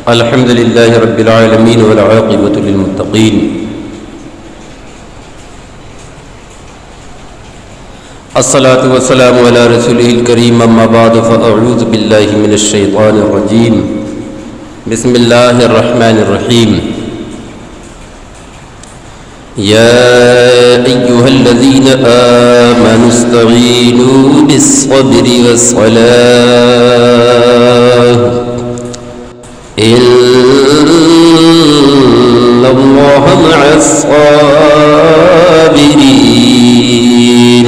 الحمد لله رب العالمين والعاقبة للمتقين الصلاة والسلام على رسوله الكريم أما بعد فأعوذ بالله من الشيطان الرجيم بسم الله الرحمن الرحيم يا أيها الذين آمنوا استعينوا بالصبر والصلاة إن الله مع الصابرين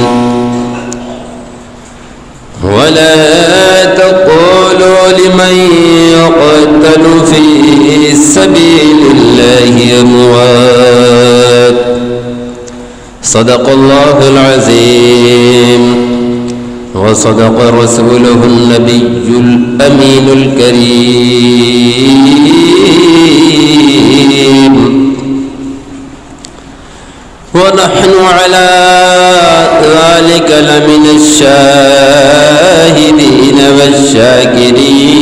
ولا تقولوا لمن يقتل في سبيل الله أموات صدق الله العظيم وصدق رسوله النبي الأمين الكريم ونحن على ذلك لمن الشاهدين والشاكرين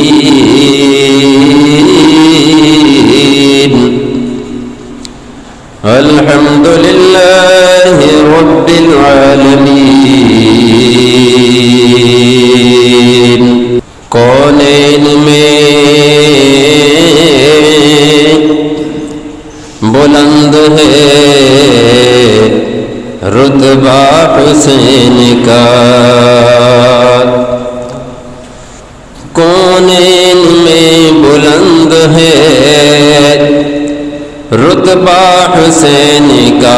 الحمد لله رب العالمين کونین میں بلند ہے رتبہ حسین کا کونین میں بلند ہے رتبہ حسین کا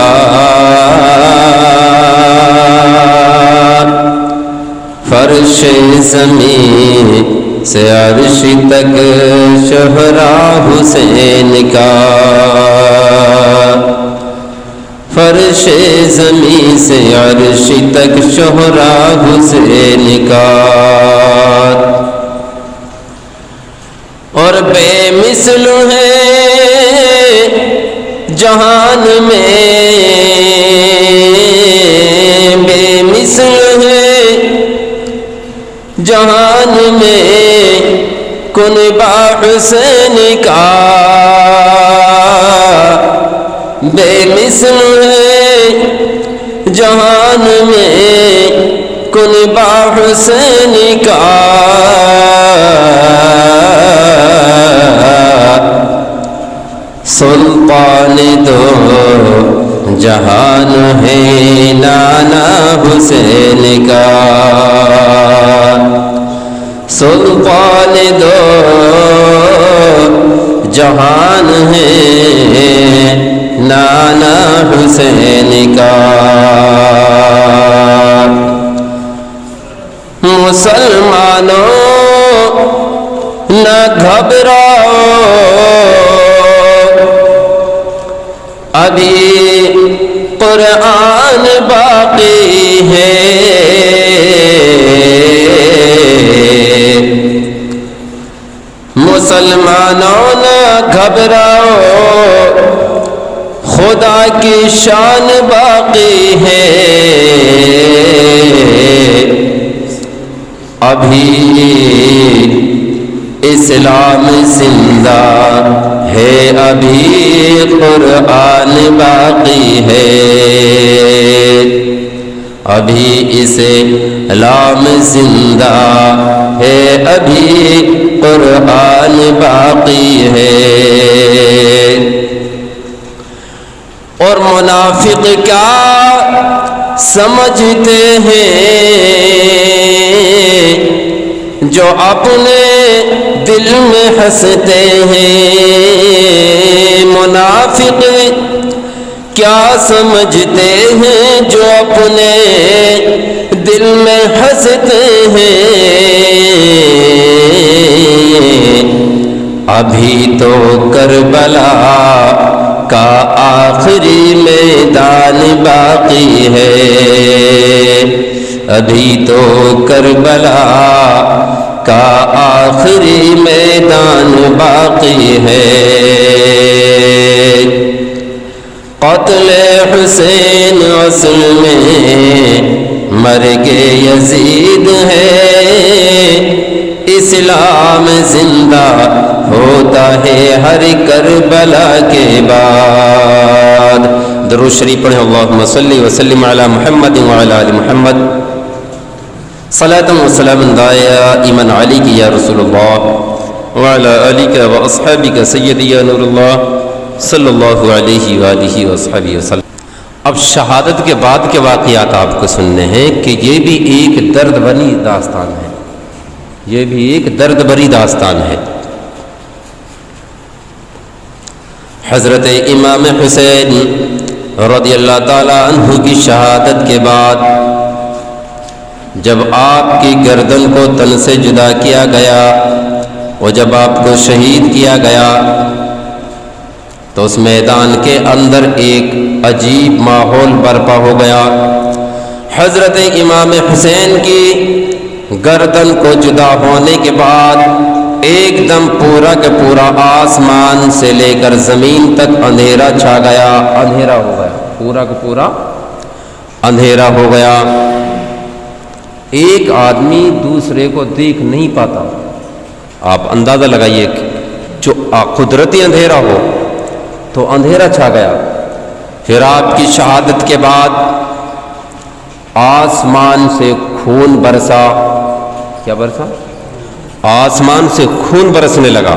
فرش زمین سے عرش تک شہرا حسین کا فرش زمین سے عرش تک شہرا حسین کا اور بے مثل ہے جہان میں بے مثل ہے جہان میں کنبہ حسین کا بے مثل ہے جہان میں کنبہ حسین کا سلطان دو جہان ہے نانا حسین کا سلطان دو جہان ہے نانا حسین کا مسلمانوں نہ گھبراؤ ابھی قرآن باقی ہے مسلمانوں نہ گھبراؤ خدا کی شان باقی ہے ابھی اسلام زندہ ہے ابھی قرآن باقی ہے ابھی اسلام زندہ ہے ابھی قرآن باقی ہے اور منافق کیا سمجھتے ہیں جو اپنے دل میں ہنستے ہیں منافق کیا سمجھتے ہیں جو اپنے دل میں ہنستے ہیں ابھی تو کربلا کا آخری میدان باقی ہے ابھی تو کربلا کا آخری میدان باقی ہے قتل حسین اصل میں مرگ یزید ہے جدا ہوتا ہے ہر کربلا کے بعد. درود شریف پڑھیں. اللہم صلی وسلم علی محمد وعلی آل محمد. صلاۃ و سلام دائما علیک یا رسول اللہ وعلی آلک و اصحابک سیدی یا نور اللہ صلی اللہ علیہ وآلہ وصحبہ وسلم. اب شہادت کے بعد کے واقعات آپ کو سننے ہیں کہ یہ بھی ایک درد بھری داستان ہے. یہ بھی ایک درد بھری داستان ہے. حضرت امام حسین رضی اللہ تعالی عنہ کی شہادت کے بعد جب آپ کی گردن کو تن سے جدا کیا گیا اور جب آپ کو شہید کیا گیا تو اس میدان کے اندر ایک عجیب ماحول برپا ہو گیا. حضرت امام حسین کی گردن کو جدا ہونے کے بعد ایک دم پورا کا پورا آسمان سے لے کر زمین تک اندھیرا چھا گیا. اندھیرا ہو گیا, پورا کا پورا اندھیرا ہو گیا. ایک آدمی دوسرے کو دیکھ نہیں پاتا. آپ اندازہ لگائیے جو قدرتی اندھیرا ہو تو اندھیرا چھا گیا. پھر آپ کی شہادت کے بعد آسمان سے خون برسا. کیا برسا؟ آسمان سے خون برسنے لگا.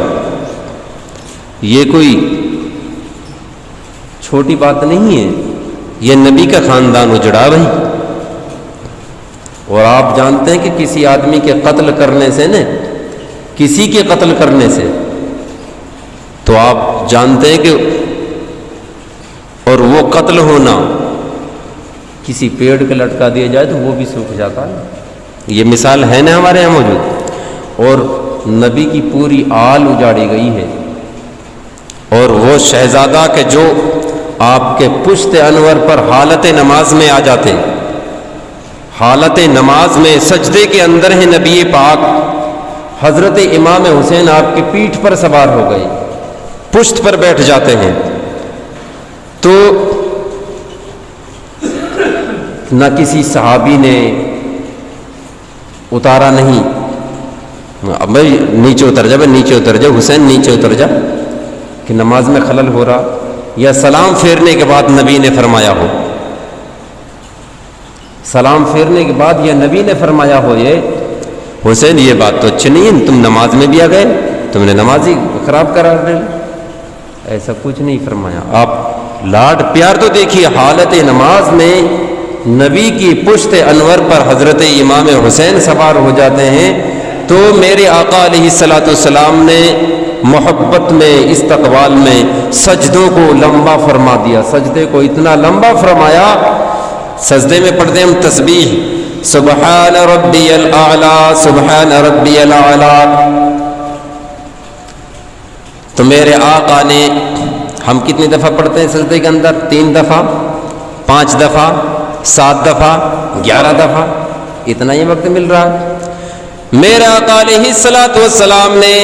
یہ کوئی چھوٹی بات نہیں ہے, یہ نبی کا خاندان اجڑا بھائی. اور آپ جانتے ہیں کہ کسی آدمی کے قتل کرنے سے کسی کے قتل کرنے سے تو آپ جانتے ہیں کہ اور وہ قتل ہونا کسی پیڑ کے لٹکا دیا جائے تو وہ بھی سوکھ جاتا ہے. یہ مثال ہے نا ہمارے یہاں موجود. اور نبی کی پوری آل اجاڑی گئی ہے. اور وہ شہزادہ کے جو آپ کے پشت انور پر حالت نماز میں آ جاتے, حالت نماز میں سجدے کے اندر ہے نبی پاک, حضرت امام حسین آپ کی پیٹھ پر سوار ہو گئے, پشت پر بیٹھ جاتے ہیں. تو نہ کسی صحابی نے اتارا نہیں, بھائی نیچے اتر جا, نیچے اتر جا حسین, نیچے اتر جا, کہ نماز میں خلل ہو رہا, یا سلام پھیرنے کے بعد نبی نے فرمایا ہو, سلام پھیرنے کے بعد یا نبی نے فرمایا ہو یہ حسین یہ بات تو اچھی نہیں ہے, تم نماز میں بھی آ گئے, تم نے نماز ہی خراب کرا دے. ایسا کچھ نہیں فرمایا. آپ لاڈ پیار تو دیکھیے, حالت نماز میں نبی کی پشت انور پر حضرت امام حسین سوار ہو جاتے ہیں. تو میرے آقا علیہ الصلوۃ والسلام نے محبت میں استقبال میں سجدوں کو لمبا فرما دیا. سجدے کو اتنا لمبا فرمایا, سجدے میں پڑھتے ہیں ہم تسبیح سبحان ربی الاعلی سبحان ربی الاعلی. تو میرے آقا نے, ہم کتنی دفعہ پڑھتے ہیں سجدے کے اندر؟ 3 دفعہ, 5 دفعہ, 7 دفعہ, 11 دفعہ, اتنا ہی وقت مل رہا ہے. میرے آقا علیہ الصلوۃ والسلام نے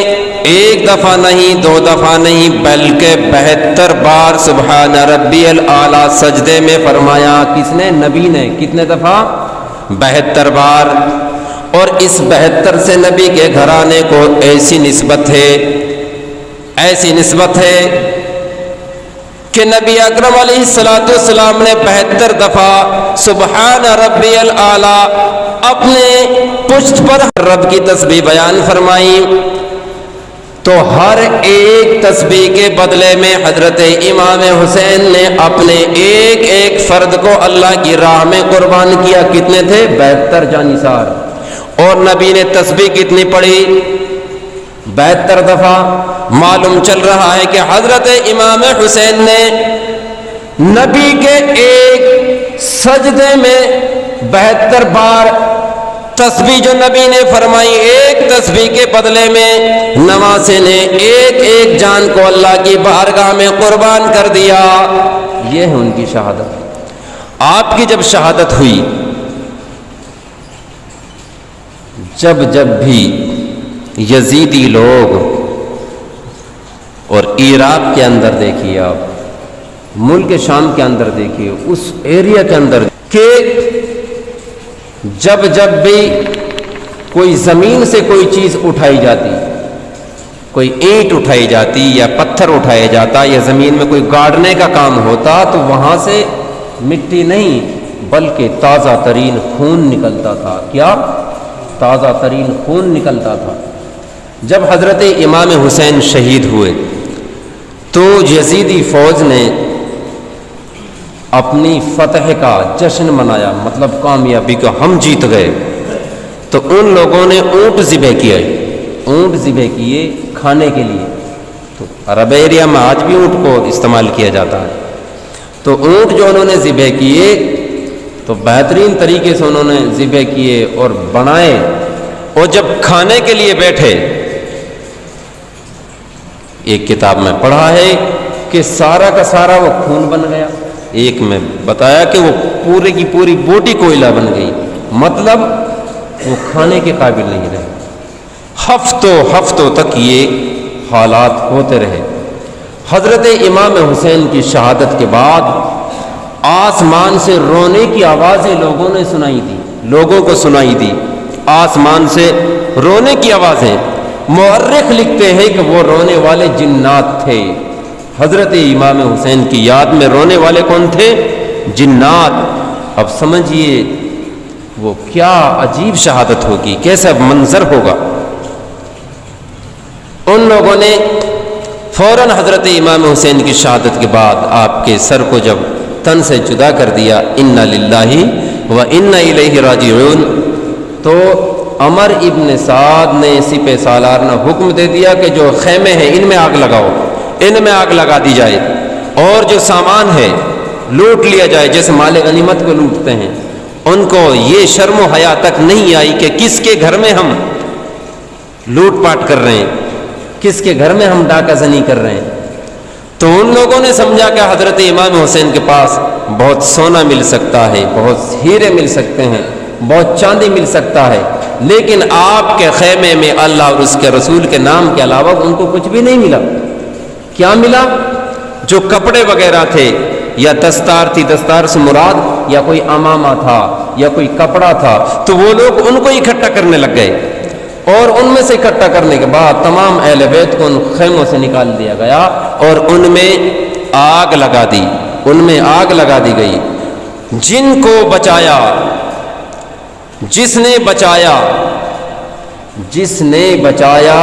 1 دفعہ نہیں, 2 دفعہ نہیں, بلکہ 72 بار سبحان ربی الاعلی سجدے میں فرمایا. کس نے؟ نبی نے. کتنے دفعہ؟ 72 بار. اور اس 72 سے نبی کے گھرانے کو ایسی نسبت ہے, ایسی نسبت ہے کہ نبی اکرم علیہ الصلوۃ والسلام نے 72 دفعہ سبحان ربی الاعلی اپنے پشت پر رب کی تسبیح بیان فرمائی. تو ہر ایک تسبیح کے بدلے میں حضرت امام حسین نے اپنے ایک ایک فرد کو اللہ کی راہ میں قربان کیا. کتنے تھے؟ 72 جانثار. اور نبی نے تسبیح کتنی پڑھی؟ 72 دفعہ. معلوم چل رہا ہے کہ حضرت امام حسین نے نبی کے ایک سجدے میں 72 بار تسبیح جو نبی نے فرمائی, ایک تسبیح کے بدلے میں نواسے نے ایک ایک جان کو اللہ کی بارگاہ میں قربان کر دیا. یہ ہے ان کی شہادت. آپ کی جب شہادت ہوئی, جب بھی یزیدی لوگ, اور عراق کے اندر دیکھیے آپ, ملک شام کے اندر دیکھیے, اس ایریا کے اندر کہ جب بھی کوئی زمین سے کوئی چیز اٹھائی جاتی کوئی اینٹ اٹھائی جاتی یا پتھر اٹھایا جاتا یا زمین میں کوئی گاڑنے کا کام ہوتا تو وہاں سے مٹی نہیں بلکہ تازہ ترین خون نکلتا تھا. کیا؟ تازہ ترین خون نکلتا تھا. جب حضرت امام حسین شہید ہوئے تو یزیدی فوج نے اپنی فتح کا جشن منایا، مطلب کامیابی کا، ہم جیت گئے. تو ان لوگوں نے اونٹ ذبح کیے، اونٹ ذبح کیے کھانے کے لیے. تو عرب ایریا میں آج بھی اونٹ کو استعمال کیا جاتا ہے. تو اونٹ جو انہوں نے ذبح کیے تو بہترین طریقے سے انہوں نے ذبح کیے اور بنائے، اور جب کھانے کے لیے بیٹھے، ایک کتاب میں پڑھا ہے کہ سارا کا سارا وہ خون بن گیا. ایک میں بتایا کہ وہ پورے کی پوری بوٹی کوئلہ بن گئی، مطلب وہ کھانے کے قابل نہیں رہے. ہفتوں تک یہ حالات ہوتے رہے. حضرت امام حسین کی شہادت کے بعد آسمان سے رونے کی آوازیں لوگوں نے سنائی دی، لوگوں کو سنائی دی. آسمان سے رونے کی آوازیں. مورخ لکھتے ہیں کہ وہ رونے والے جنات تھے. حضرت امام حسین کی یاد میں رونے والے کون تھے؟ جنات. اب سمجھیے وہ کیا عجیب شہادت ہوگی، کیسا منظر ہوگا. ان لوگوں نے فوراً حضرت امام حسین کی شہادت کے بعد آپ کے سر کو جب تن سے جدا کر دیا، انا للہ و انا الیہ راجعون، تو عمر ابن سعد نے سپہ سالار نے حکم دے دیا کہ جو خیمے ہیں ان میں آگ لگاؤ، ان میں آگ لگا دی جائے، اور جو سامان ہے لوٹ لیا جائے، جیسے مال غنیمت کو لوٹتے ہیں. ان کو یہ شرم و حیا تک نہیں آئی کہ کس کے گھر میں ہم لوٹ پاٹ کر رہے ہیں، کس کے گھر میں ہم ڈاکہ زنی کر رہے ہیں. تو ان لوگوں نے سمجھا کہ حضرت امام حسین کے پاس بہت سونا مل سکتا ہے، بہت ہیرے مل سکتے ہیں، بہت چاندی مل سکتا ہے، لیکن آپ کے خیمے میں اللہ اور اس کے رسول کے نام کے علاوہ ان کو کچھ بھی نہیں ملا. کیا ملا؟ جو کپڑے وغیرہ تھے یا دستار تھی، دستار سے مراد یا کوئی امامہ تھا یا کوئی کپڑا تھا، تو وہ لوگ ان کو اکٹھا کرنے لگ گئے، اور ان میں سے اکٹھا کرنے کے بعد تمام اہل بیت کو ان خیموں سے نکال دیا گیا اور ان میں آگ لگا دی، ان میں آگ لگا دی گئی. جن کو بچایا، جس نے بچایا، جس نے بچایا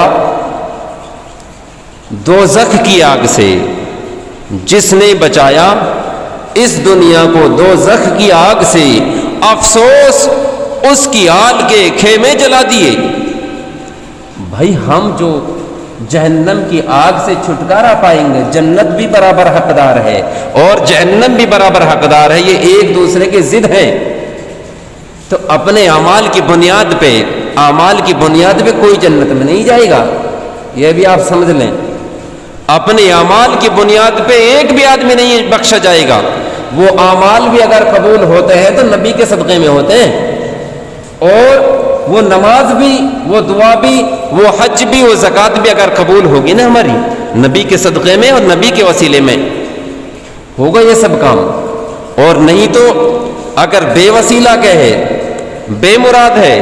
دوزخ کی آگ سے، جس نے بچایا اس دنیا کو دوزخ کی آگ سے، افسوس اس کی آل کے خیمے جلا دیے. بھائی ہم جو جہنم کی آگ سے چھٹکارا پائیں گے، جنت بھی برابر حقدار ہے اور جہنم بھی برابر حقدار ہے، یہ ایک دوسرے کے ضد ہیں. تو اپنے اعمال کی بنیاد پہ، اعمال کی بنیاد پہ کوئی جنت میں نہیں جائے گا، یہ بھی آپ سمجھ لیں. اپنے اعمال کی بنیاد پہ ایک بھی آدمی نہیں بخشا جائے گا. وہ اعمال بھی اگر قبول ہوتے ہیں تو نبی کے صدقے میں ہوتے ہیں، اور وہ نماز بھی، وہ دعا بھی، وہ حج بھی، وہ زکوٰۃ بھی اگر قبول ہوگی نا ہماری نبی کے صدقے میں اور نبی کے وسیلے میں ہوگا یہ سب کام. اور نہیں تو اگر بے وسیلہ کہے، بے مراد ہے،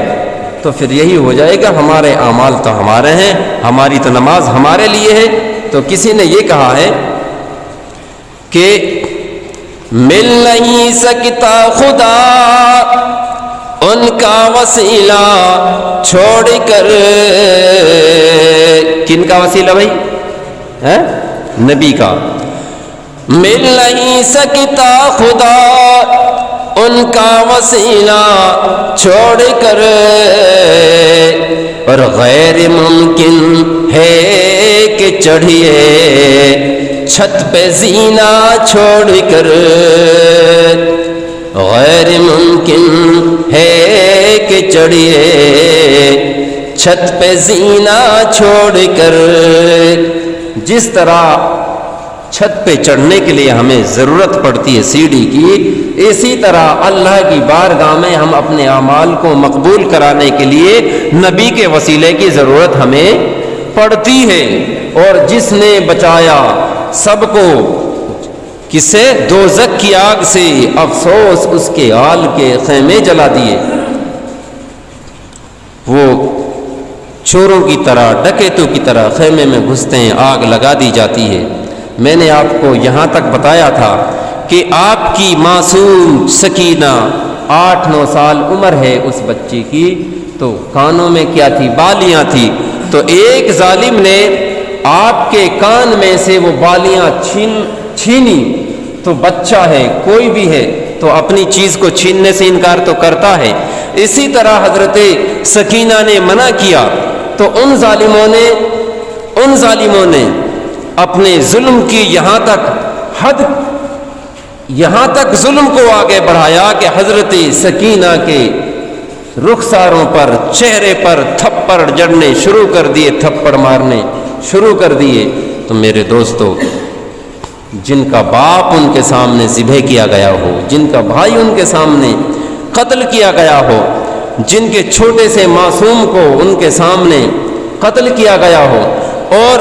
تو پھر یہی ہو جائے گا ہمارے اعمال تو ہمارے ہیں، ہماری تو نماز ہمارے لیے ہے. تو کسی نے یہ کہا ہے کہ مل نہیں سکتا خدا ان کا وسیلہ چھوڑ کر. کن کا وسیلہ بھائی؟ نبی کا. مل نہیں سکتا خدا ان کا وسیلہ چھوڑ کر، اور غیر ممکن ہے کہ چڑھیے چھت پہ زینہ چھوڑ کر. غیر ممکن ہے کہ چڑھیے چھت پہ زینہ چھوڑ کر. جس طرح چھت پہ چڑھنے کے لیے ہمیں ضرورت پڑتی ہے سیڑھی کی، اسی طرح اللہ کی بارگاہ میں ہم اپنے اعمال کو مقبول کرانے کے لیے نبی کے وسیلے کی ضرورت ہمیں پڑتی ہے. اور جس نے بچایا سب کو کس سے؟ دوزخ کی آگ سے، افسوس اس کے آل کے خیمے جلا دیے. وہ چوروں کی طرح ڈکیتوں کی طرح خیمے میں گھستے ہیں، آگ لگا دی جاتی ہے۔ میں نے آپ کو یہاں تک بتایا تھا کہ آپ کی معصوم سکینہ 8-9 سال عمر ہے اس بچے کی، تو کانوں میں کیا تھی؟ بالیاں تھی۔ تو ایک ظالم نے آپ کے کان میں سے وہ بالیاں چھینی، تو بچہ ہے، کوئی بھی ہے تو اپنی چیز کو چھیننے سے انکار تو کرتا ہے۔ اسی طرح حضرت سکینہ نے منع کیا تو ان ظالموں نے اپنے ظلم کی یہاں تک ظلم کو آگے بڑھایا کہ حضرت سکینہ کے رخساروں پر، چہرے پر تھپڑ جڑنے شروع کر دیے، تھپڑ مارنے شروع کر دیے۔ تو میرے دوستو، جن کا باپ ان کے سامنے ذبح کیا گیا ہو، جن کا بھائی ان کے سامنے قتل کیا گیا ہو، جن کے چھوٹے سے معصوم کو ان کے سامنے قتل کیا گیا ہو اور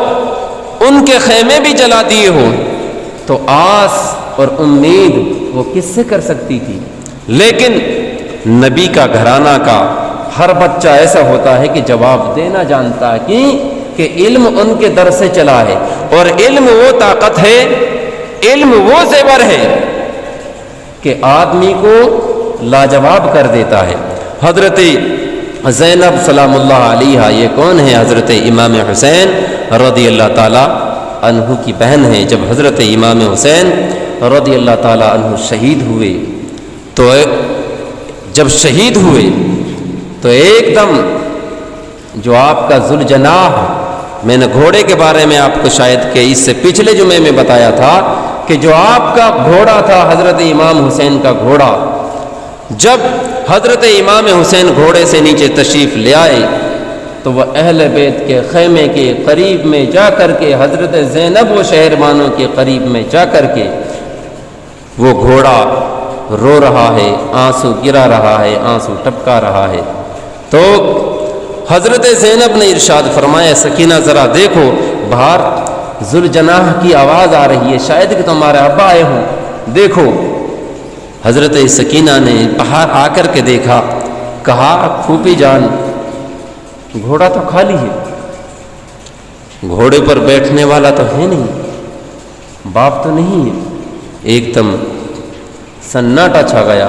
ان کے خیمے بھی جلا دیے ہو، تو آس اور امید وہ کس سے کر سکتی تھی؟ لیکن نبی کا گھرانہ کا ہر بچہ ایسا ہوتا ہے کہ جواب دینا جانتا ہے کہ علم ان کے در سے چلا ہے، اور علم وہ طاقت ہے، علم وہ زیور ہے کہ آدمی کو لاجواب کر دیتا ہے۔ حضرت زینب سلام اللہ علیہا، یہ کون ہے؟ حضرت امام حسین رضی اللہ تعالی عنہ کی بہن ہے۔ جب حضرت امام حسین رضی اللہ تعالی عنہ شہید ہوئے تو ایک دم جو آپ کا ذوالجناح، میں نے گھوڑے کے بارے میں آپ کو شاید کہ اس سے پچھلے جمعے میں بتایا تھا کہ جو آپ کا گھوڑا تھا حضرت امام حسین کا گھوڑا، جب حضرت امام حسین گھوڑے سے نیچے تشریف لے آئے تو وہ اہل بیت کے خیمے کے قریب میں جا کر کے، حضرت زینب و شہربانوں کے قریب میں جا کر کے وہ گھوڑا رو رہا ہے، آنسو گرا رہا ہے، آنسو ٹپکا رہا ہے۔ تو حضرت زینب نے ارشاد فرمایا، سکینہ ذرا دیکھو، باہر ذوالجناح کی آواز آ رہی ہے، شاید کہ تمہارے ابا آئے ہوں، دیکھو۔ حضرت سکینہ نے باہر آ کر کے دیکھا، کہا پھوپھی جان، گھوڑا تو خالی ہے، گھوڑے پر بیٹھنے والا تو ہے نہیں، باپ تو نہیں ہے۔ ایک دم سناٹا چھا گیا،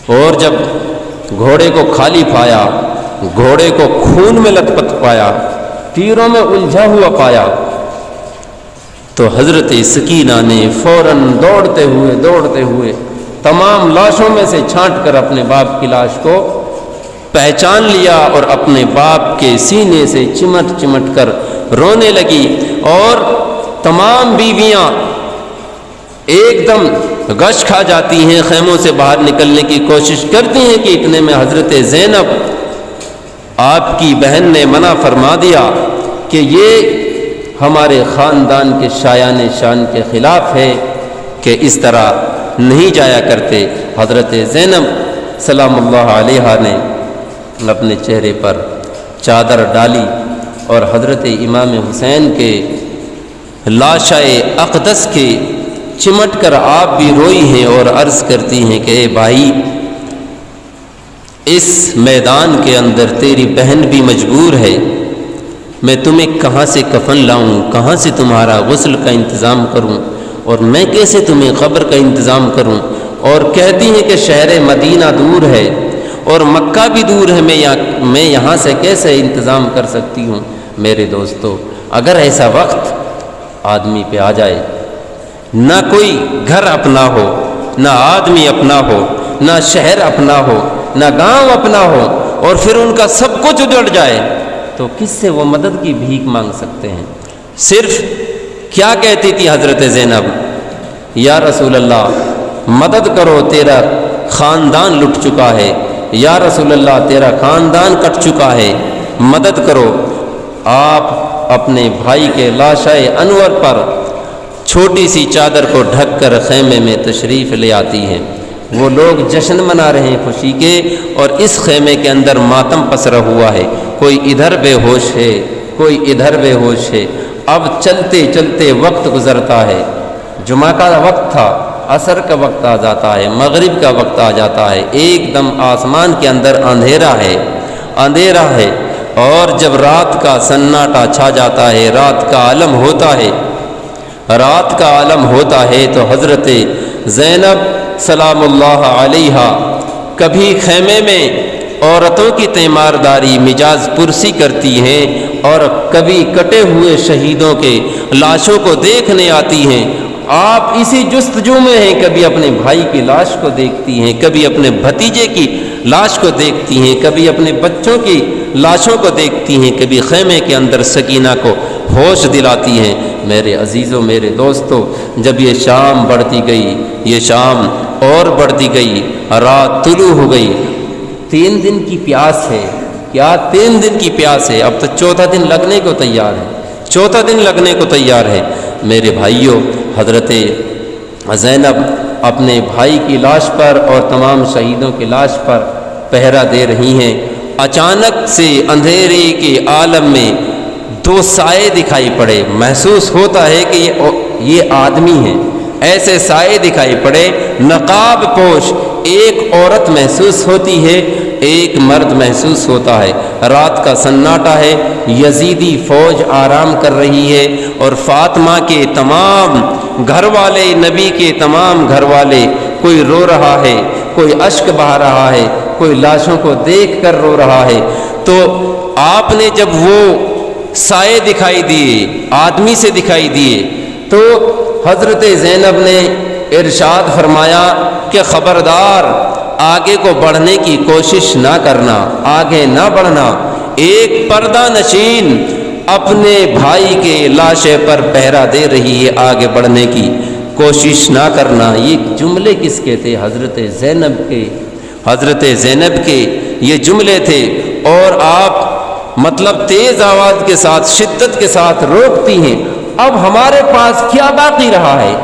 اور جب گھوڑے کو خالی پایا، گھوڑے کو خون میں لت پت پایا، تیروں میں الجھا ہوا پایا، تو حضرت سکینہ نے فوراً دوڑتے ہوئے تمام لاشوں میں سے چھانٹ کر اپنے باپ کی لاش کو پہچان لیا اور اپنے باپ کے سینے سے چمٹ چمٹ کر رونے لگی، اور تمام بیویاں ایک دم غش کھا جاتی ہیں، خیموں سے باہر نکلنے کی کوشش کرتی ہیں کہ اتنے میں حضرت زینب آپ کی بہن نے منع فرما دیا کہ یہ ہمارے خاندان کے شایان شان کے خلاف ہے کہ اس طرح نہیں جایا کرتے۔ حضرت زینب سلام اللہ علیہا نے اپنے چہرے پر چادر ڈالی اور حضرت امام حسین کے لاشائے اقدس کے چمٹ کر آپ بھی روئی ہیں اور عرض کرتی ہیں کہ اے بھائی، اس میدان کے اندر تیری بہن بھی مجبور ہے، میں تمہیں کہاں سے کفن لاؤں، کہاں سے تمہارا غسل کا انتظام کروں، اور میں کیسے تمہیں قبر کا انتظام کروں، اور کہتی ہیں کہ شہر مدینہ دور ہے اور مکہ بھی دور ہے، میں یہاں سے کیسے انتظام کر سکتی ہوں۔ میرے دوستو، اگر ایسا وقت آدمی پہ آ جائے، نہ کوئی گھر اپنا ہو، نہ آدمی اپنا ہو، نہ شہر اپنا ہو، نہ گاؤں اپنا ہو، اور پھر ان کا سب کچھ اجڑ جائے، تو کس سے وہ مدد کی بھیک مانگ سکتے ہیں؟ صرف کیا کہتی تھی حضرت زینب؟ یا رسول اللہ مدد کرو، تیرا خاندان لٹ چکا ہے، یا رسول اللہ تیرا خاندان کٹ چکا ہے، مدد کرو۔ آپ اپنے بھائی کے لاشائے انور پر چھوٹی سی چادر کو ڈھک کر خیمے میں تشریف لے آتی ہیں۔ وہ لوگ جشن منا رہے ہیں خوشی کے، اور اس خیمے کے اندر ماتم پسرا ہوا ہے، کوئی ادھر بے ہوش ہے، کوئی ادھر بے ہوش ہے۔ اب چلتے چلتے وقت گزرتا ہے، جمعہ کا وقت تھا، عصر کا وقت آ جاتا ہے، مغرب کا وقت آ جاتا ہے، ایک دم آسمان کے اندر اندھیرا ہے، اور جب رات کا سناٹا چھا جاتا ہے، رات کا عالم ہوتا ہے، رات کا عالم ہوتا ہے، تو حضرت زینب سلام اللہ علیہا کبھی خیمے میں عورتوں کی تیمارداری مجاز پرسی کرتی ہیں، اور کبھی کٹے ہوئے شہیدوں کے لاشوں کو دیکھنے آتی ہیں۔ آپ اسی جستجو میں ہیں، کبھی اپنے بھائی کی لاش کو دیکھتی ہیں، کبھی اپنے بھتیجے کی لاش کو دیکھتی ہیں، کبھی اپنے بچوں کی لاشوں کو دیکھتی ہیں، کبھی خیمے کے اندر سکینہ کو ہوش دلاتی ہیں۔ میرے عزیزوں، میرے دوستوں، جب یہ شام بڑھتی گئی، یہ شام اور بڑھتی گئی، رات طلوع ہو گئی، 3 دن کی پیاس ہے، کیا 3 دن کی پیاس ہے؟ اب تو چوتھا دن لگنے کو تیار ہے، چوتھا دن لگنے کو تیار ہے۔ میرے بھائیوں، حضرت زینب اپنے بھائی کی لاش پر اور تمام شہیدوں کی لاش پر پہرا دے رہی ہیں۔ اچانک سے اندھیرے کے عالم میں 2 سائے دکھائی پڑے۔ محسوس ہوتا ہے کہ یہ آدمی ہیں، ایسے سائے دکھائی پڑے، نقاب پوش ایک عورت محسوس ہوتی ہے، ایک مرد محسوس ہوتا ہے۔ رات کا سناٹا ہے، یزیدی فوج آرام کر رہی ہے، اور فاطمہ کے تمام گھر والے، نبی کے تمام گھر والے، کوئی رو رہا ہے، کوئی اشک بہا رہا ہے، کوئی لاشوں کو دیکھ کر رو رہا ہے۔ تو آپ نے جب وہ سائے دکھائی دیے، آدمی سے دکھائی دیے، تو حضرت زینب نے ارشاد فرمایا کہ خبردار، آگے کو بڑھنے کی کوشش نہ کرنا، آگے نہ بڑھنا، ایک پردہ نشین اپنے بھائی کے لاشے پر پہرا دے رہی ہے، آگے بڑھنے کی کوشش نہ کرنا۔ یہ جملے کس کے تھے؟ حضرت زینب کے، حضرت زینب کے یہ جملے تھے، اور آپ مطلب تیز آواز کے ساتھ، شدت کے ساتھ روکتی ہیں۔ اب ہمارے پاس کیا باقی رہا ہے؟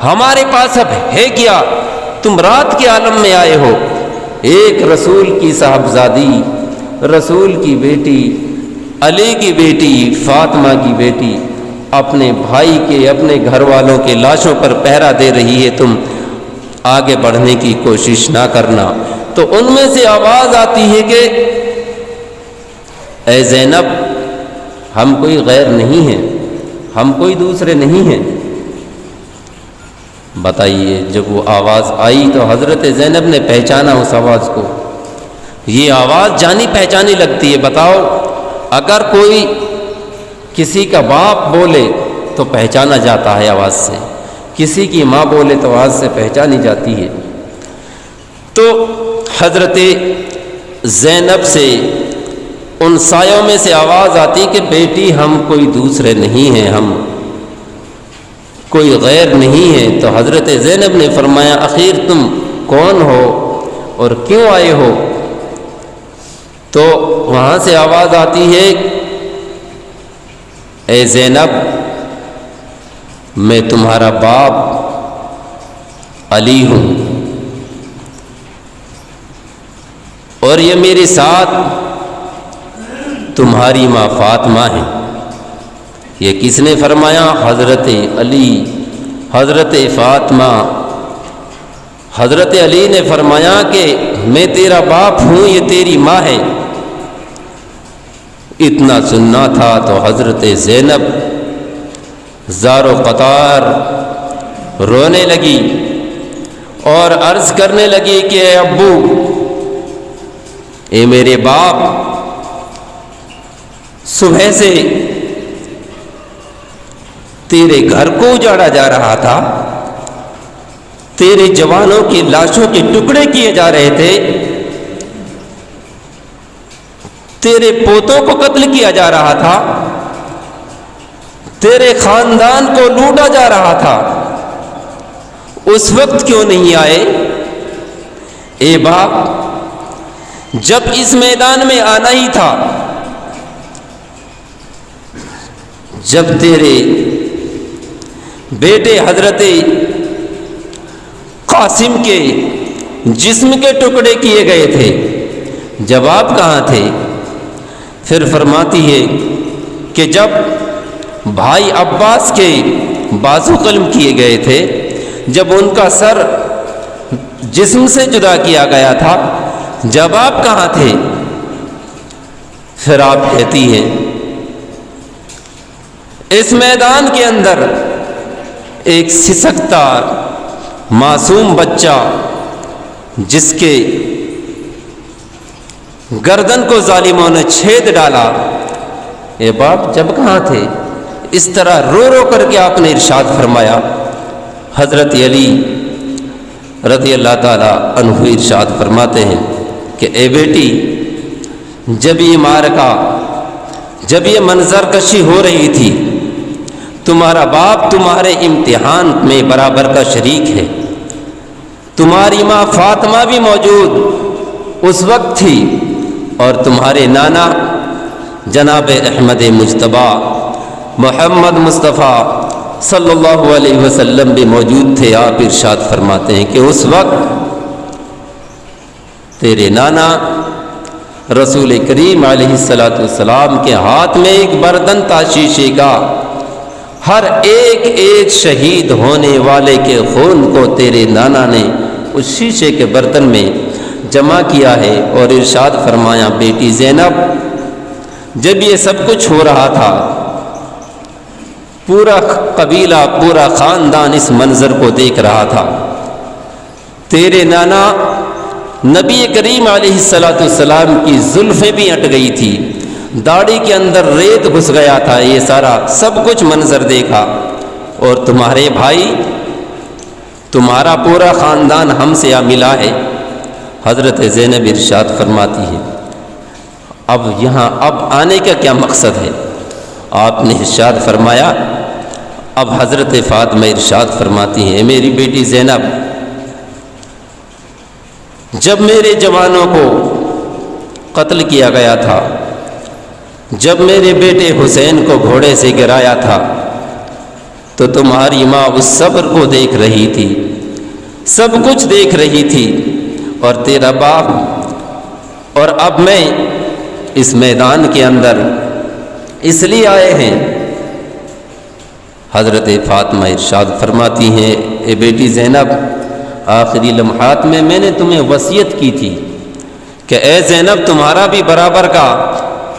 ہمارے پاس اب ہے کیا؟ تم رات کے عالم میں آئے ہو، ایک رسول کی صاحبزادی، رسول کی بیٹی، علی کی بیٹی، فاطمہ کی بیٹی اپنے بھائی کے، اپنے گھر والوں کے لاشوں پر پہرا دے رہی ہے، تم آگے بڑھنے کی کوشش نہ کرنا۔ تو ان میں سے آواز آتی ہے کہ اے زینب، ہم کوئی غیر نہیں ہیں، ہم کوئی دوسرے نہیں ہیں۔ بتائیے، جب وہ آواز آئی تو حضرت زینب نے پہچانا اس آواز کو۔ یہ آواز جانی پہچانی لگتی ہے۔ بتاؤ، اگر کوئی کسی کا باپ بولے تو پہچانا جاتا ہے آواز سے، کسی کی ماں بولے تو آواز سے پہچانی جاتی ہے۔ تو حضرت زینب سے ان سایوں میں سے آواز آتی کہ بیٹی، ہم کوئی دوسرے نہیں ہیں، ہم کوئی غیر نہیں ہے۔ تو حضرت زینب نے فرمایا، آخر تم کون ہو اور کیوں آئے ہو؟ تو وہاں سے آواز آتی ہے، اے زینب، میں تمہارا باپ علی ہوں، اور یہ میرے ساتھ تمہاری ماں فاطمہ ہے۔ یہ کس نے فرمایا؟ حضرت علی، حضرت فاطمہ۔ حضرت علی نے فرمایا کہ میں تیرا باپ ہوں، یہ تیری ماں ہے۔ اتنا سننا تھا تو حضرت زینب زار و قطار رونے لگی اور عرض کرنے لگی کہ اے ابو، اے میرے باپ، صبح سے تیرے گھر کو اجاڑا جا رہا تھا، تیرے جوانوں کی لاشوں کے ٹکڑے کیے جا رہے تھے، تیرے پوتوں کو قتل کیا جا رہا تھا، تیرے خاندان کو لوٹا جا رہا تھا، اس وقت کیوں نہیں آئے؟ اے باپ، جب اس میدان میں آنا ہی تھا، جب تیرے بیٹے حضرت قاسم کے جسم کے ٹکڑے کیے گئے تھے، جب آپ کہاں تھے؟ پھر فرماتی ہے کہ جب بھائی عباس کے بازو قلم کیے گئے تھے، جب ان کا سر جسم سے جدا کیا گیا تھا، جب آپ کہاں تھے؟ پھر آپ کہتی ہیں اس میدان کے اندر ایک سسکتا معصوم بچہ جس کے گردن کو ظالموں نے چھید ڈالا، اے باپ جب کہاں تھے؟ اس طرح رو رو کر کے آپ نے ارشاد فرمایا۔ حضرت علی رضی اللہ تعالی عنہ ارشاد فرماتے ہیں کہ اے بیٹی، جب یہ معرکہ، جب یہ منظر کشی ہو رہی تھی، تمہارا باپ تمہارے امتحان میں برابر کا شریک ہے، تمہاری ماں فاطمہ بھی موجود اس وقت تھی، اور تمہارے نانا جناب احمد مجتبیٰ محمد مصطفیٰ صلی اللہ علیہ وسلم بھی موجود تھے۔ آپ ارشاد فرماتے ہیں کہ اس وقت تیرے نانا رسول کریم علیہ السلام کے ہاتھ میں ایک برتن تھا شیشے کا، ہر ایک ایک شہید ہونے والے کے خون کو تیرے نانا نے اس شیشے کے برتن میں جمع کیا ہے، اور ارشاد فرمایا بیٹی زینب، جب یہ سب کچھ ہو رہا تھا، پورا قبیلہ، پورا خاندان اس منظر کو دیکھ رہا تھا، تیرے نانا نبی کریم علیہ السلام کی زلفیں بھی اٹ گئی تھی، داڑھی کے اندر ریت گھس گیا تھا، یہ سارا سب کچھ منظر دیکھا، اور تمہارے بھائی، تمہارا پورا خاندان ہم سے ملا ہے۔ حضرت زینب ارشاد فرماتی ہے اب یہاں آنے کا کیا مقصد ہے؟ آپ نے ارشاد فرمایا، اب حضرت فاطمہ ارشاد فرماتی ہیں میری بیٹی زینب، جب میرے جوانوں کو قتل کیا گیا تھا، جب میرے بیٹے حسین کو گھوڑے سے گرایا تھا، تو تمہاری ماں اس صبر کو دیکھ رہی تھی، سب کچھ دیکھ رہی تھی، اور تیرا باپ اور اب میں اس میدان کے اندر اس لیے آئے ہیں۔ حضرت فاطمہ ارشاد فرماتی ہیں اے بیٹی زینب، آخری لمحات میں میں نے تمہیں وصیت کی تھی کہ اے زینب، تمہارا بھی برابر کا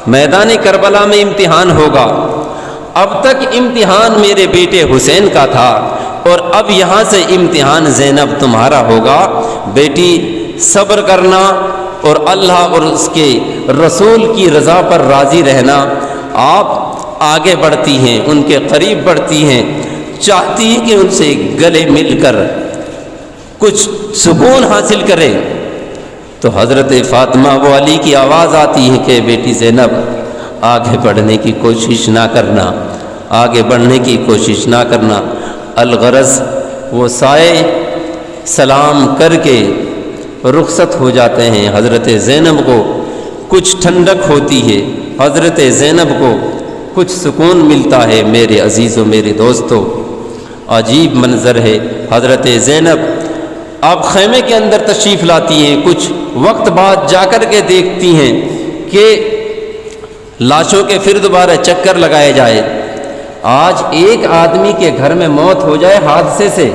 میدان کربلا میں امتحان ہوگا، اب تک امتحان میرے بیٹے حسین کا تھا، اور اب یہاں سے امتحان زینب تمہارا ہوگا، بیٹی صبر کرنا اور اللہ اور اس کے رسول کی رضا پر راضی رہنا۔ آپ آگے بڑھتی ہیں، ان کے قریب بڑھتی ہیں، چاہتی ہیں کہ ان سے گلے مل کر کچھ سکون حاصل کریں، تو حضرت فاطمہ و علی کی آواز آتی ہے کہ بیٹی زینب، آگے بڑھنے کی کوشش نہ کرنا، آگے بڑھنے کی کوشش نہ کرنا۔ الغرض وہ سائے سلام کر کے رخصت ہو جاتے ہیں، حضرت زینب کو کچھ ٹھنڈک ہوتی ہے، حضرت زینب کو کچھ سکون ملتا ہے۔ میرے عزیزوں، میرے دوستوں، عجیب منظر ہے۔ حضرت زینب آپ خیمے کے اندر تشریف لاتی ہیں، کچھ وقت بعد جا کر کے دیکھتی ہیں کہ لاشوں کے پھر دوبارہ چکر لگائے جائے۔ آج ایک آدمی کے گھر میں موت ہو جائے حادثے سے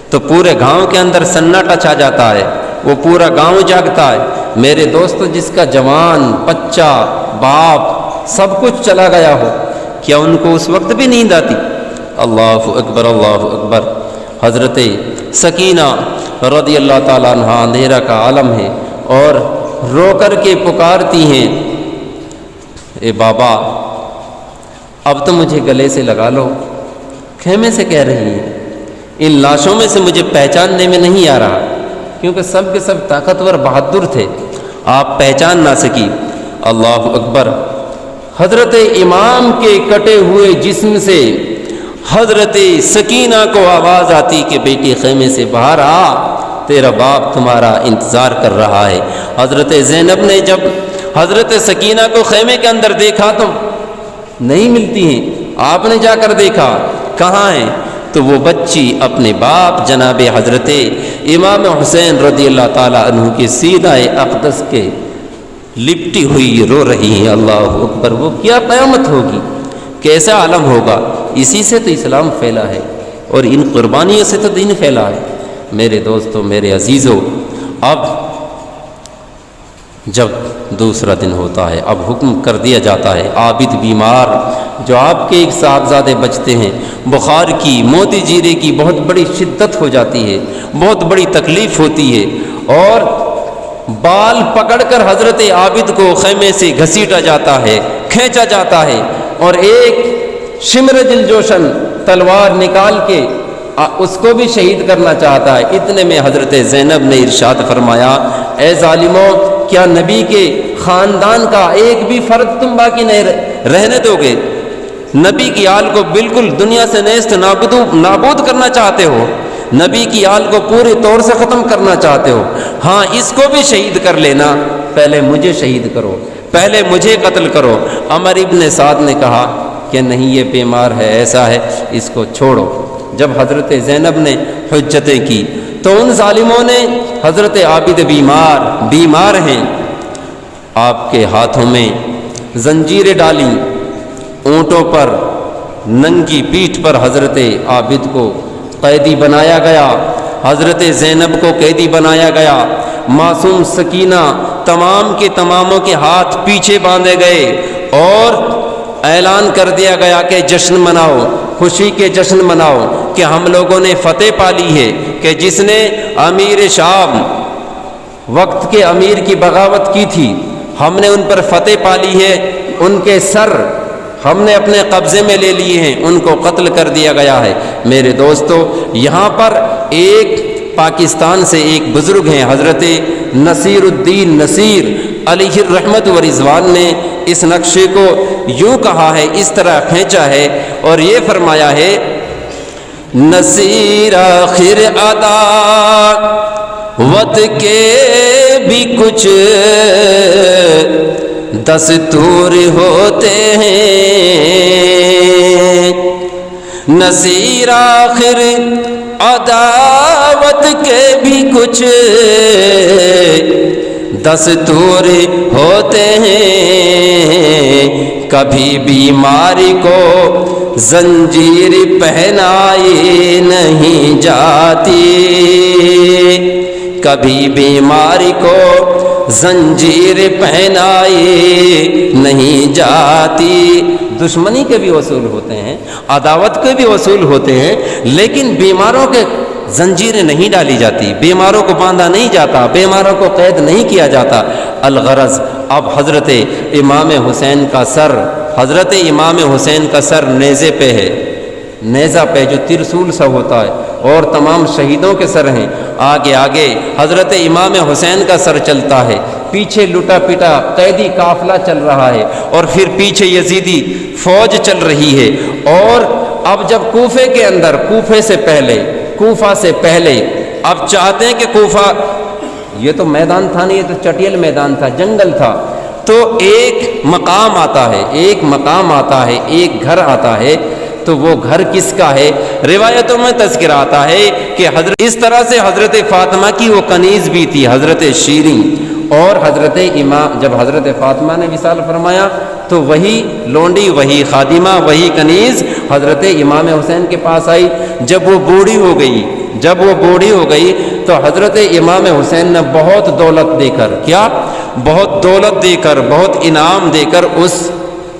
تو پورے گاؤں کے اندر سناٹا چھا جاتا ہے، وہ پورا گاؤں جاگتا ہے۔ میرے دوستو، جس کا جوان، بچہ، باپ سب کچھ چلا گیا ہو، کیا ان کو اس وقت بھی نیند آتی؟ اللہ اکبر، اللہ اکبر۔ حضرت سکینہ رضی اللہ تعالیٰ عنہ اندھیرا کا عالم ہے، اور رو کر کے پکارتی ہیں اے بابا، اب تو مجھے گلے سے لگا لو۔ خیمے سے کہہ رہی ہیں، ان لاشوں میں سے مجھے پہچاننے میں نہیں آ رہا، کیونکہ سب کے سب طاقتور بہادر تھے، آپ پہچان نہ سکی۔ اللہ اکبر۔ حضرت امام کے کٹے ہوئے جسم سے حضرت سکینہ کو آواز آتی کہ بیٹی خیمے سے باہر آ، تیرا باپ تمہارا انتظار کر رہا ہے۔ حضرت زینب نے جب حضرت سکینہ کو خیمے کے اندر دیکھا تو نہیں ملتی ہیں، آپ نے جا کر دیکھا کہاں ہیں، تو وہ بچی اپنے باپ جناب حضرت امام حسین رضی اللہ تعالیٰ عنہ کے سینہ اقدس کے لپٹی ہوئی رو رہی ہیں۔ اللہ اکبر۔ وہ کیا قیامت ہوگی، کیسا عالم ہوگا۔ اسی سے تو اسلام پھیلا ہے، اور ان قربانیوں سے تو دین پھیلا ہے۔ میرے دوستو، میرے عزیزو، اب جب دوسرا دن ہوتا ہے، اب حکم کر دیا جاتا ہے عابد بیمار جو آپ کے ایک صاحبزادے بچتے ہیں، بخار کی، موتی جیرے کی بہت بڑی شدت ہو جاتی ہے، بہت بڑی تکلیف ہوتی ہے، اور بال پکڑ کر حضرت عابد کو خیمے سے گھسیٹا جاتا ہے، کھینچا جاتا ہے، اور ایک شمر دلجوشن تلوار نکال کے اس کو بھی شہید کرنا چاہتا ہے۔ اتنے میں حضرت زینب نے ارشاد فرمایا، اے ظالموں، کیا نبی کے خاندان کا ایک بھی فرد تم باقی نہیں رہنے دو گے؟ نبی کی آل کو بالکل دنیا سے نیست نابود کرنا چاہتے ہو؟ نبی کی آل کو پورے طور سے ختم کرنا چاہتے ہو؟ ہاں، اس کو بھی شہید کر لینا، پہلے مجھے شہید کرو، پہلے مجھے قتل کرو۔ عمر ابن سعد نے کہا کہ نہیں، یہ بیمار ہے، ایسا ہے، اس کو چھوڑو۔ جب حضرت زینب نے حجتیں کی تو ان ظالموں نے حضرت عابد بیمار ہیں، آپ کے ہاتھوں میں زنجیریں ڈالیں، اونٹوں پر ننگی پیٹھ پر حضرت عابد کو قیدی بنایا گیا، حضرت زینب کو قیدی بنایا گیا، معصوم سکینہ تمام کے تماموں کے ہاتھ پیچھے باندھے گئے، اور اعلان کر دیا گیا کہ جشن مناؤ، خوشی کے جشن مناؤ کہ ہم لوگوں نے فتح پالی ہے، کہ جس نے امیر شام وقت کے امیر کی بغاوت کی تھی، ہم نے ان پر فتح پالی ہے، ان کے سر ہم نے اپنے قبضے میں لے لیے ہیں، ان کو قتل کر دیا گیا ہے۔ میرے دوستو، یہاں پر ایک پاکستان سے ایک بزرگ ہیں حضرت نصیر الدین نصیر علیہ الرحمت و رضوان نے اس نقشے کو یوں کہا ہے، اس طرح کھینچا ہے اور یہ فرمایا ہے، نصیر آخر عداوت کے بھی کچھ دستور ہوتے ہیں، نصیر آخر عداوت کے بھی کچھ دستور ہوتے ہیں، کبھی بیماری کو زنجیر پہنائی نہیں جاتی، کبھی بیماری کو زنجیر پہنائی نہیں جاتی۔ دشمنی کے بھی اصول ہوتے ہیں، عداوت کے بھی اصول ہوتے ہیں، لیکن بیماروں کے زنجیریں نہیں ڈالی جاتی، بیماروں کو باندھا نہیں جاتا، بیماروں کو قید نہیں کیا جاتا۔ الغرض اب حضرت امام حسین کا سر، حضرت امام حسین کا سر نیزے پہ ہے، نیزہ پہ جو ترسول سا ہوتا ہے، اور تمام شہیدوں کے سر ہیں، آگے آگے حضرت امام حسین کا سر چلتا ہے، پیچھے لٹا پٹا قیدی قافلہ چل رہا ہے، اور پھر پیچھے یزیدی فوج چل رہی ہے۔ اور اب جب کوفے کے اندر، کوفہ سے پہلے اب چاہتے ہیں کہ کوفہ، یہ تو میدان تھا نہیں، یہ تو چٹیل میدان تھا، جنگل تھا، تو ایک مقام آتا ہے، ایک گھر آتا ہے، تو وہ گھر کس کا ہے؟ روایتوں میں تذکرہ آتا ہے کہ اس طرح سے حضرت فاطمہ کی وہ کنیز بھی تھی، حضرت شیریں، اور حضرت امام جب حضرت فاطمہ نے وصال فرمایا تو وہی لونڈی، وہی خادمہ، وہی کنیز حضرت امام حسین کے پاس آئی۔ جب وہ بوڑھی ہو گئی تو حضرت امام حسین نے بہت دولت دے کر بہت انعام دے کر اس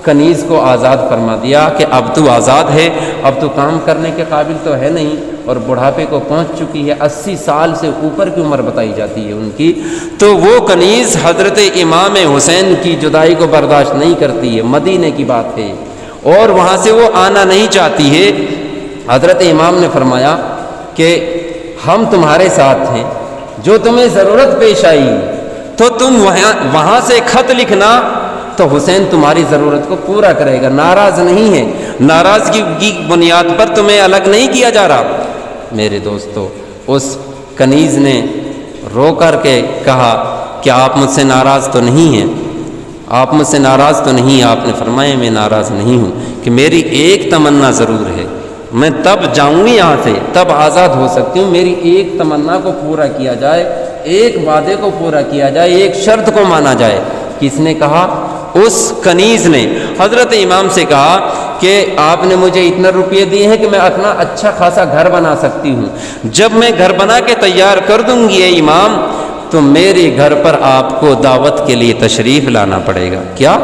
کنیز کو آزاد فرما دیا کہ اب تو آزاد ہے، اب تو کام کرنے کے قابل تو ہے نہیں، اور بڑھاپے کو پہنچ چکی ہے، 80 سال سے اوپر کی عمر بتائی جاتی ہے ان کی، تو وہ کنیز حضرت امام حسین کی جدائی کو برداشت نہیں کرتی ہے، مدینے کی بات ہے، اور وہاں سے وہ آنا نہیں چاہتی ہے۔ حضرت امام نے فرمایا کہ ہم تمہارے ساتھ ہیں، جو تمہیں ضرورت پیش آئی تو تم وہاں سے خط لکھنا، تو حسین تمہاری ضرورت کو پورا کرے گا، ناراض نہیں ہے، ناراضگی کی بنیاد پر تمہیں الگ نہیں کیا جا رہا۔ میرے دوستو، اس کنیز نے رو کر کے کہا کہ آپ مجھ سے ناراض تو نہیں ہیں؟ آپ مجھ سے ناراض تو نہیں ہیں؟ آپ نے فرمایا میں ناراض نہیں ہوں، کہ میری ایک تمنا ضرور ہے، میں تب جاؤں گی یہاں سے، تب آزاد ہو سکتی ہوں، میری ایک تمنا کو پورا کیا جائے، ایک وعدے کو پورا کیا جائے، ایک شرط کو مانا جائے۔ کس نے کہا؟ اس کنیز نے حضرت امام سے کہا کہ آپ نے مجھے اتنا روپیے دیے ہیں کہ میں اپنا اچھا خاصا گھر بنا سکتی ہوں، جب میں گھر بنا کے تیار کر دوں گی اے امام، تو میرے گھر پر آپ کو دعوت کے لیے تشریف لانا پڑے گا۔ کیا؟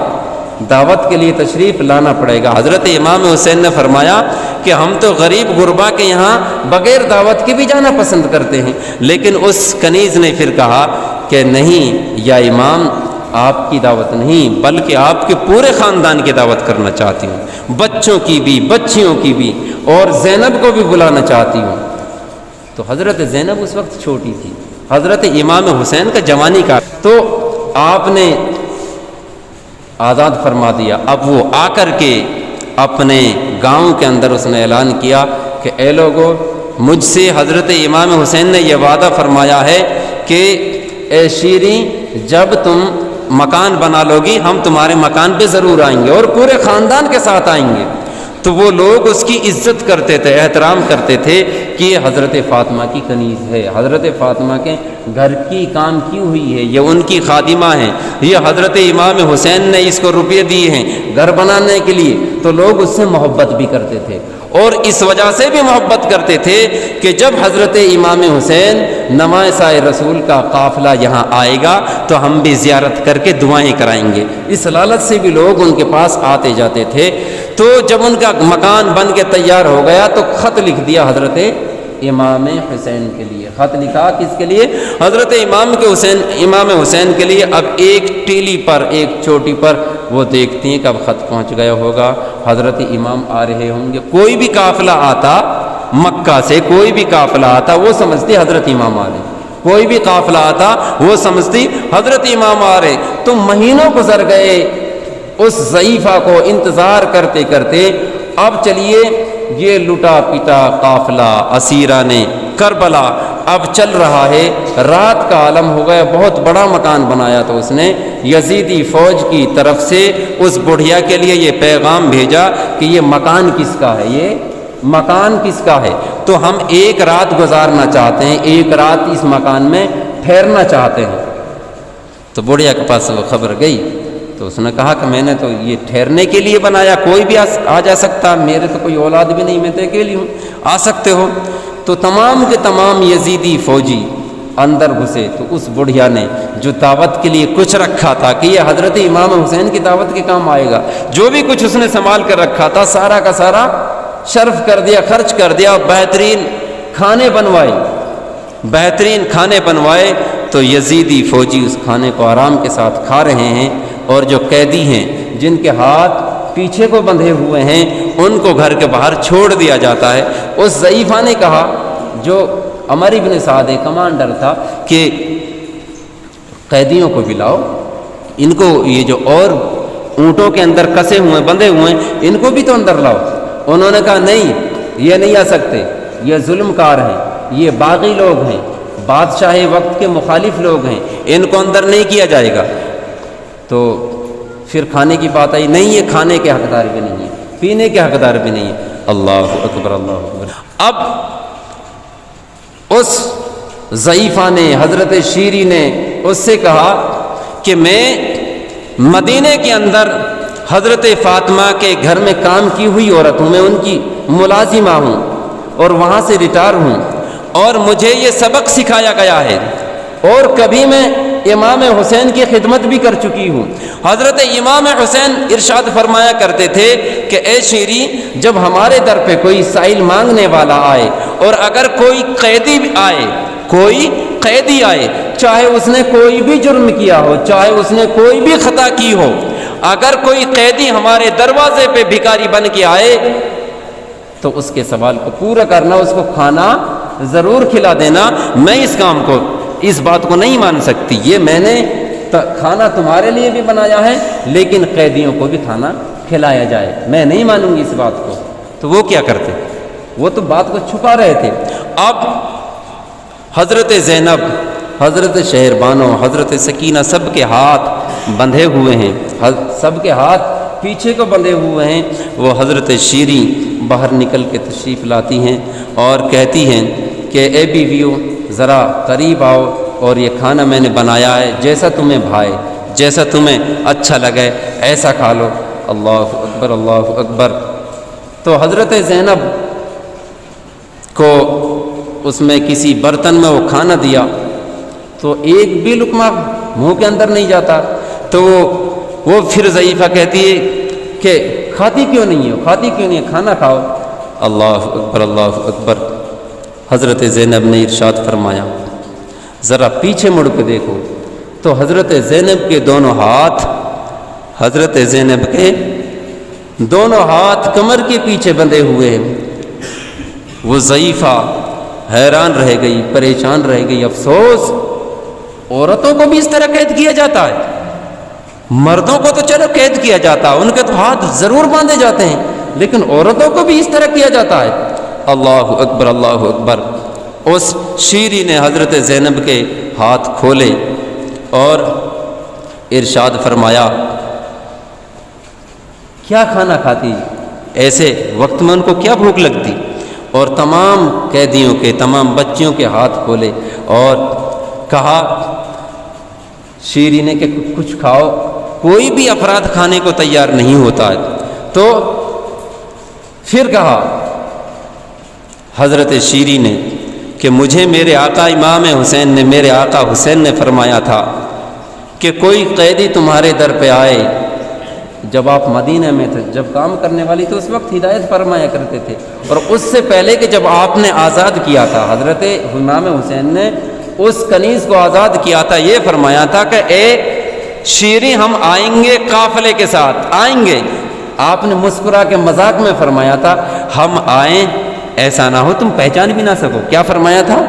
دعوت کے لیے تشریف لانا پڑے گا۔ حضرت امام حسین نے فرمایا کہ ہم تو غریب غربا کے یہاں بغیر دعوت کے بھی جانا پسند کرتے ہیں، لیکن اس کنیز نے پھر کہا کہ نہیں یا امام، آپ کی دعوت نہیں بلکہ آپ کے پورے خاندان کی دعوت کرنا چاہتی ہوں، بچوں کی بھی، بچیوں کی بھی، اور زینب کو بھی بلانا چاہتی ہوں۔ تو حضرت زینب اس وقت چھوٹی تھی، حضرت امام حسین کا جوانی کا، تو آپ نے آزاد فرما دیا۔ اب وہ آ کر کے اپنے گاؤں کے اندر اس نے اعلان کیا کہ اے لوگو، مجھ سے حضرت امام حسین نے یہ وعدہ فرمایا ہے کہ اے شیریں، جب تم مکان بنا لوگی ہم تمہارے مکان پہ ضرور آئیں گے اور پورے خاندان کے ساتھ آئیں گے۔ تو وہ لوگ اس کی عزت کرتے تھے، احترام کرتے تھے کہ یہ حضرت فاطمہ کی کنیز ہے، حضرت فاطمہ کے گھر کی کام کی ہوئی ہے، یہ ان کی خادمہ ہیں، یہ حضرت امام حسین نے اس کو روپے دیے ہیں گھر بنانے کے لیے۔ تو لوگ اس سے محبت بھی کرتے تھے، اور اس وجہ سے بھی محبت کرتے تھے کہ جب حضرت امام حسین نمائشہ رسول کا قافلہ یہاں آئے گا تو ہم بھی زیارت کر کے دعائیں کرائیں گے۔ اس لالچ سے بھی لوگ ان کے پاس آتے جاتے تھے۔ تو جب ان کا مکان بن کے تیار ہو گیا تو خط لکھ دیا حضرت امام حسین کے لیے۔ خط لکھا کس کے لیے؟ حضرت امام حسین کے لیے۔ اب ایک ٹیلی پر، ایک چوٹی پر وہ دیکھتی ہیں کہ اب خط پہنچ گیا ہوگا، حضرت امام آ رہے ہوں گے۔ کوئی بھی قافلہ آتا مکہ سے، کوئی بھی قافلہ آتا وہ سمجھتی حضرت امام آ رہے، کوئی بھی قافلہ آتا وہ سمجھتی حضرت امام آ رہے۔ تو مہینوں گزر گئے اس ضعیفہ کو انتظار کرتے کرتے۔ اب چلیے یہ لٹا پٹا قافلہ اسیران کربلا اب چل رہا ہے، رات کا عالم ہو گیا، بہت بڑا مکان بنایا تو اس نے یزیدی فوج کی طرف سے اس بڑھیا کے لیے یہ پیغام بھیجا کہ یہ مکان کس کا ہے، یہ مکان کس کا ہے، تو ہم ایک رات گزارنا چاہتے ہیں، ایک رات اس مکان میں ٹھہرنا چاہتے ہیں۔ تو بڑھیا کے پاس وہ خبر گئی تو اس نے کہا کہ میں نے تو یہ ٹھہرنے کے لیے بنایا، کوئی بھی آ جا سکتا، میرے تو کوئی اولاد بھی نہیں، میں تو اکیلی ہوں، آ سکتے ہو۔ تو تمام کے تمام یزیدی فوجی اندر گھسے۔ تو اس بڑھیا نے جو دعوت کے لیے کچھ رکھا تھا کہ یہ حضرت امام حسین کی دعوت کے کام آئے گا، جو بھی کچھ اس نے سنبھال کر رکھا تھا سارا کا سارا صرف کر دیا، خرچ کر دیا، بہترین کھانے بنوائے، بہترین کھانے بنوائے۔ تو یزیدی فوجی اس کھانے کو آرام کے ساتھ کھا رہے ہیں، اور جو قیدی ہیں جن کے ہاتھ پیچھے کو بندھے ہوئے ہیں ان کو گھر کے باہر چھوڑ دیا جاتا ہے۔ اس ضعیفہ نے کہا، جو عمر ابن سعد کمانڈر تھا، کہ قیدیوں کو بھی لاؤ، ان کو یہ جو اور اونٹوں کے اندر کسے ہوئے بندھے ہوئے ہیں ان کو بھی تو اندر لاؤ۔ انہوں نے کہا نہیں، یہ نہیں آ سکتے، یہ ظلم کار ہیں، یہ باغی لوگ ہیں، بادشاہ وقت کے مخالف لوگ ہیں، ان کو اندر نہیں کیا جائے گا۔ تو پھر کھانے کی بات آئی، نہیں یہ کھانے کے حقدار بھی نہیں ہے، پینے کے حقدار بھی نہیں ہے۔ اللہ اکبر، اللہ اکبر۔ اب اس ضعیفہ نے، حضرت شیری نے اس سے کہا کہ میں مدینے کے اندر حضرت فاطمہ کے گھر میں کام کی ہوئی عورت ہوں، میں ان کی ملازمہ ہوں اور وہاں سے ریٹائر ہوں، اور مجھے یہ سبق سکھایا گیا ہے، اور کبھی میں امام حسین کی خدمت بھی کر چکی ہوں۔ حضرت امام حسین ارشاد فرمایا کرتے تھے کہ اے شیری، جب ہمارے در پہ کوئی سائل مانگنے والا آئے، اور اگر کوئی قیدی آئے، کوئی قیدی آئے، چاہے اس نے کوئی بھی جرم کیا ہو، چاہے اس نے کوئی بھی خطا کی ہو، اگر کوئی قیدی ہمارے دروازے پہ بھکاری بن کے آئے تو اس کے سوال کو پورا کرنا، اس کو کھانا ضرور کھلا دینا۔ میں اس کام کو، اس بات کو نہیں مان سکتی، یہ میں نے کھانا تمہارے لیے بھی بنایا ہے لیکن قیدیوں کو بھی کھانا کھلایا جائے، میں نہیں مانوں گی اس بات کو۔ تو وہ کیا کرتے؟ وہ تو بات کو چھپا رہے تھے۔ اب حضرت زینب، حضرت شہربانو، حضرت سکینہ سب کے ہاتھ بندھے ہوئے ہیں، سب کے ہاتھ پیچھے کو بندھے ہوئے ہیں۔ وہ حضرت شیریں باہر نکل کے تشریف لاتی ہیں اور کہتی ہیں کہ اے بیویو ذرا قریب آؤ، اور یہ کھانا میں نے بنایا ہے، جیسا تمہیں بھائے، جیسا تمہیں اچھا لگے ایسا کھا لو۔ اللہ اکبر، اللہ اکبر۔ تو حضرت زینب کو اس میں کسی برتن میں وہ کھانا دیا، تو ایک بھی لقمہ منہ کے اندر نہیں جاتا. تو وہ پھر ضعیفہ کہتی ہے کہ کھاتی کیوں نہیں ہو، کھاتی کیوں نہیں ہے، کھانا کھاؤ. اللہ اکبر اللہ اکبر. حضرت زینب نے ارشاد فرمایا ذرا پیچھے مڑ کے دیکھو تو حضرت زینب کے دونوں ہاتھ، حضرت زینب کے دونوں ہاتھ کمر کے پیچھے بندھے ہوئے ہیں. وہ ضعیفہ حیران رہ گئی، پریشان رہ گئی. افسوس، عورتوں کو بھی اس طرح قید کیا جاتا ہے. مردوں کو تو چلو قید کیا جاتا ہے، ان کے تو ہاتھ ضرور باندھے جاتے ہیں، لیکن عورتوں کو بھی اس طرح کیا جاتا ہے. اللہ اکبر اللہ اکبر. اس شیری نے حضرت زینب کے ہاتھ کھولے اور ارشاد فرمایا کیا کھانا کھاتی، ایسے وقت میں ان کو کیا بھوک لگتی. اور تمام قیدیوں کے، تمام بچیوں کے ہاتھ کھولے اور کہا شیری نے کہ کچھ کھاؤ. کوئی بھی افراد کھانے کو تیار نہیں ہوتا ہے. تو پھر کہا حضرت شیری نے کہ مجھے میرے آقا امام حسین نے، میرے آقا حسین نے فرمایا تھا کہ کوئی قیدی تمہارے در پہ آئے، جب آپ مدینہ میں تھے، جب کام کرنے والی تو اس وقت ہدایت فرمایا کرتے تھے، اور اس سے پہلے کہ جب آپ نے آزاد کیا تھا، حضرت امام حسین نے اس کنیز کو آزاد کیا تھا، یہ فرمایا تھا کہ اے شیری ہم آئیں گے قافلے کے ساتھ، آئیں گے. آپ نے مسکرا کے مذاق میں فرمایا تھا ہم آئیں، ایسا نہ ہو تم پہچان بھی نہ سکو. کیا فرمایا تھا؟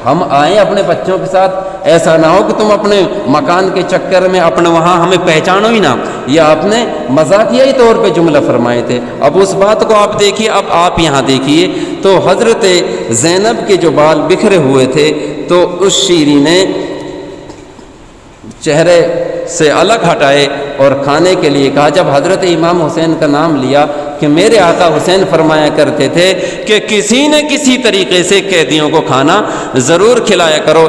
ہم آئیں اپنے بچوں کے ساتھ، ایسا نہ ہو کہ تم اپنے مکان کے چکر میں اپنے وہاں ہمیں پہچانو ہی نہ. یہ آپ نے مذاقیائی طور پہ جملہ فرمائے تھے. اب اس بات کو آپ دیکھیے، اب آپ یہاں دیکھیے تو حضرت زینب کے جو بال بکھرے ہوئے تھے تو اس شیری نے چہرے سے الگ ہٹائے اور کھانے کے لیے کہا. جب حضرت امام حسین کا نام لیا کہ میرے آقا حسین فرمایا کرتے تھے کہ کسی نہ کسی طریقے سے قیدیوں کو کھانا ضرور کھلایا کرو.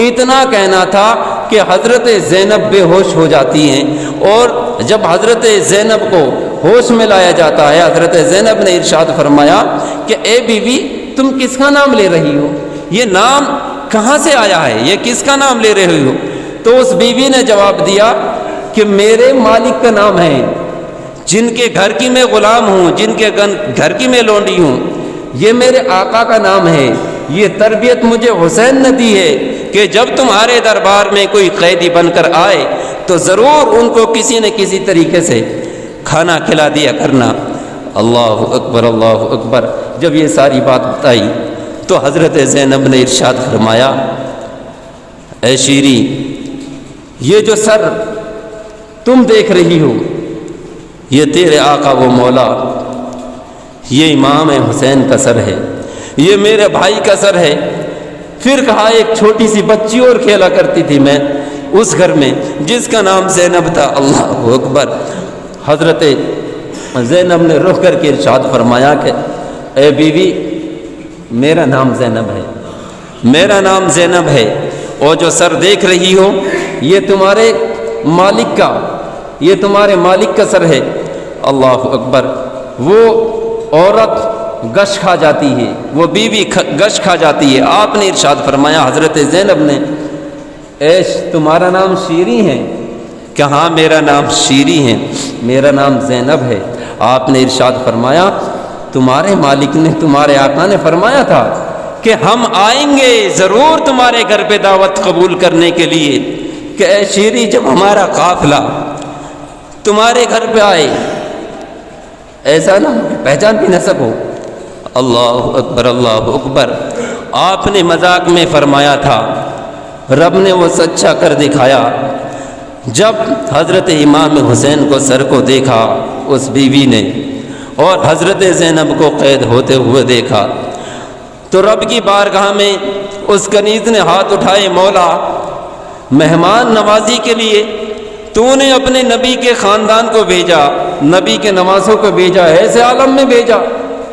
اتنا کہنا تھا کہ حضرت زینب بے ہوش ہو جاتی ہیں، اور جب حضرت زینب کو ہوش میں لایا جاتا ہے، حضرت زینب نے ارشاد فرمایا کہ اے بیوی تم کس کا نام لے رہی ہو، یہ نام کہاں سے آیا ہے، یہ کس کا نام لے رہی ہو؟ تو اس بیوی نے جواب دیا کہ میرے مالک کا نام ہے، جن کے گھر کی میں غلام ہوں، جن کے گھر کی میں لونڈی ہوں، یہ میرے آقا کا نام ہے. یہ تربیت مجھے حسین نے دی ہے کہ جب تمہارے دربار میں کوئی قیدی بن کر آئے تو ضرور ان کو کسی نہ کسی طریقے سے کھانا کھلا دیا کرنا. اللہ اکبر اللہ اکبر. جب یہ ساری بات بتائی تو حضرت زینب نے ارشاد فرمایا اے شیری، یہ جو سر تم دیکھ رہی ہو یہ تیرے آقا و مولا، یہ امام حسین کا سر ہے، یہ میرے بھائی کا سر ہے. پھر کہا ایک چھوٹی سی بچی اور کھیلا کرتی تھی میں اس گھر میں جس کا نام زینب تھا. اللہ اکبر. حضرت زینب نے رخ کر کے ارشاد فرمایا کہ اے بیوی میرا نام زینب ہے، میرا نام زینب ہے، اور جو سر دیکھ رہی ہو یہ تمہارے مالک کا، یہ تمہارے مالک کا سر ہے. اللہ اکبر. وہ عورت گش کھا جاتی ہے، وہ بیوی گش کھا جاتی ہے. آپ نے ارشاد فرمایا حضرت زینب نے ایش تمہارا نام شیری ہے؟ کہ ہاں میرا نام شیری ہے، میرا نام زینب ہے. آپ نے ارشاد فرمایا تمہارے مالک نے، تمہارے آقا نے فرمایا تھا کہ ہم آئیں گے ضرور تمہارے گھر پہ دعوت قبول کرنے کے لیے. کہ اے شیری جب ہمارا قافلہ تمہارے گھر پہ آئے ایسا نہ پہچان بھی نہ سکو. اللہ اکبر اللہ اکبر. آپ نے مذاق میں فرمایا تھا، رب نے وہ سچا کر دکھایا. جب حضرت امام حسین کو سر کو دیکھا اس بیوی نے اور حضرت زینب کو قید ہوتے ہوئے دیکھا تو رب کی بارگاہ میں اس کنیز نے ہاتھ اٹھائے، مولا مہمان نوازی کے لیے تو نے اپنے نبی کے خاندان کو بھیجا، نبی کے نوازوں کو بھیجا، ایسے عالم میں بھیجا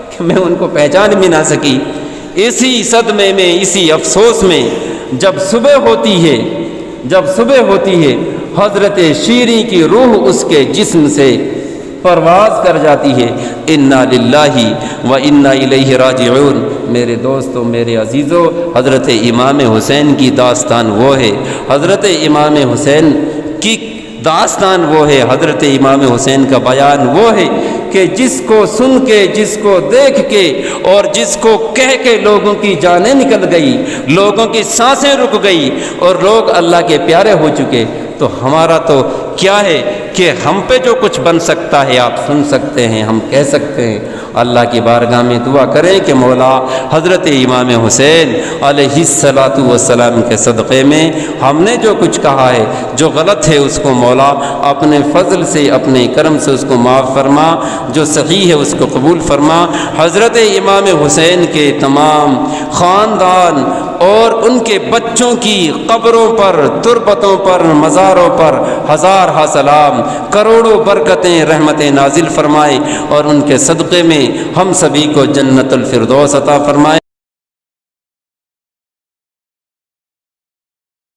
کہ میں ان کو پہچان بھی نہ سکی. اسی صدمے میں، اسی افسوس میں جب صبح ہوتی ہے، جب صبح ہوتی ہے حضرت شیری کی روح اس کے جسم سے پرواز کر جاتی ہے. انا للہ و انا الیہ راجعون. میرے دوستوں، میرے عزیزوں، حضرت امام حسین کی داستان وہ ہے، حضرت امام حسین کی داستان وہ ہے، حضرت امام حسین کا بیان وہ ہے کہ جس کو سن کے، جس کو دیکھ کے اور جس کو کہہ کے لوگوں کی جانیں نکل گئی، لوگوں کی سانسیں رک گئی اور لوگ اللہ کے پیارے ہو چکے، تو ہمارا تو کیا ہے کہ ہم پہ جو کچھ بن سکتا ہے آپ سن سکتے ہیں، ہم کہہ سکتے ہیں۔ اللہ کی بارگاہ میں دعا کریں کہ مولا حضرت امام حسین علیہ الصلاۃ والسلام کے صدقے میں ہم نے جو کچھ کہا ہے، جو غلط ہے، اس کو مولا اپنے فضل سے، اپنے کرم سے اس کو معاف فرما، جو صحیح ہے اس کو قبول فرما۔ حضرت امام حسین کے تمام خاندان اور ان کے بچوں کی قبروں پر، تربتوں پر، مزاروں پر ہزارہ سلام، کروڑوں برکتیں، رحمتیں نازل فرمائے اور ان کے صدقے میں ہم سبھی کو جنت الفردوس عطا فرمائے۔